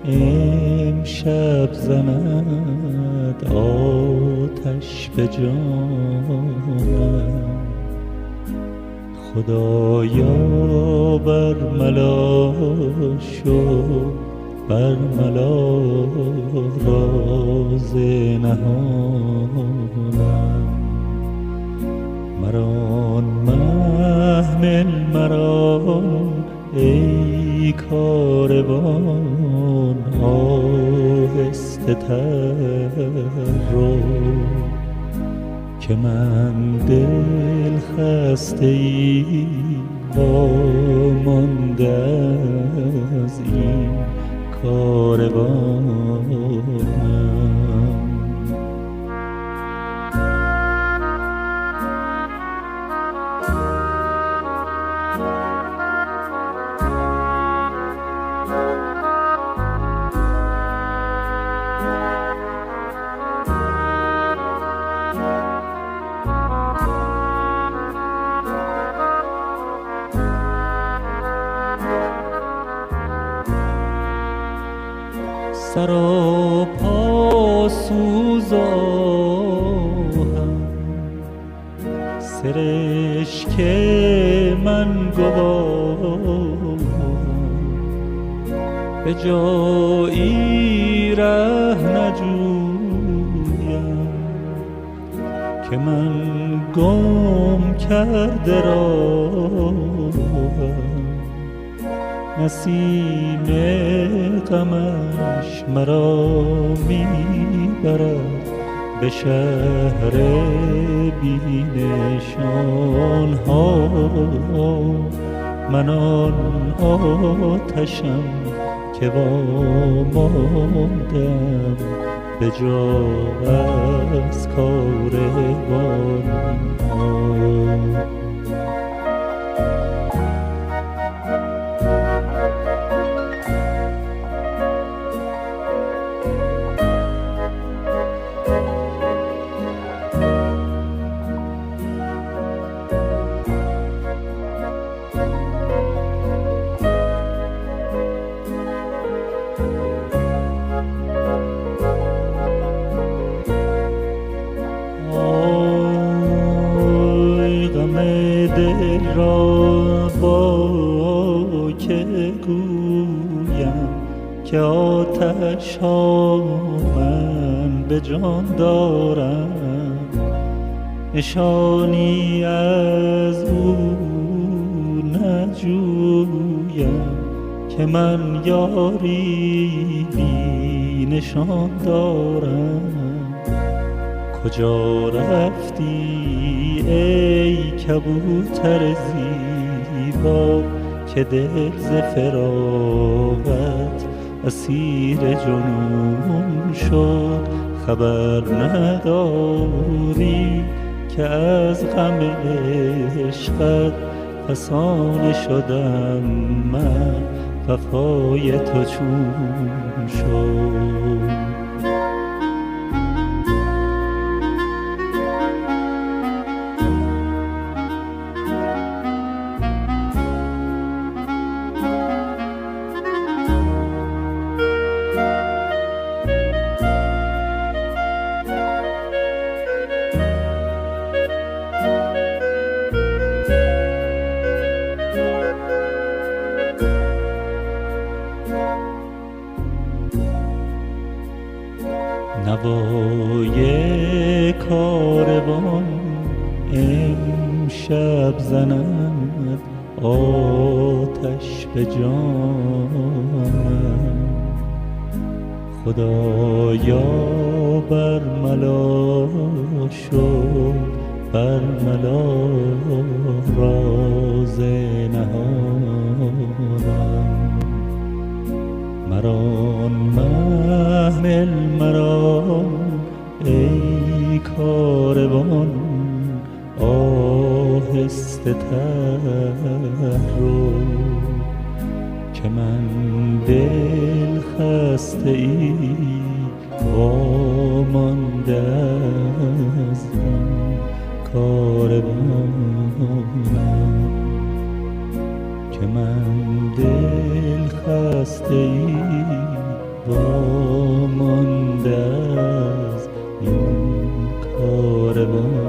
امشب زند آتش به جانم. خدایا بر ملا شو، بر ملا راز نهانم. مران محمل مران ای کاروان، آهسته تر رو که من دل خسته ای وامانده از این کاروانم. سراپا سوز آهم، سرشک من گواهم. به جایی ره نجویم که من گم کرده راهم. نسیم غمش مرا میبرد به شهر بی نشان ها. من آن آتشم که واماندم به جا از کاروان ها. دل را با که گویم که آتش ها من به جان دارم. نشانی از او نجویم که من یاری بی نشان دارم. کجا رفتی ای کبوتر زیبا که دل ز فراقت اسیر جنون شد؟ خبر نداری که از غم عشقت فسانه شدم من؟ وفای تو چون شد؟ نوای کاروان امشب زند آتش به جانم. خدایا بر ملا شو، بر ملا راز نهانم. مران محمل مران ای کاروان، آهسته تر رو که من دل خسته ای وامانده از این کاروانم. که من دل خسته ای وامانده از این کاروان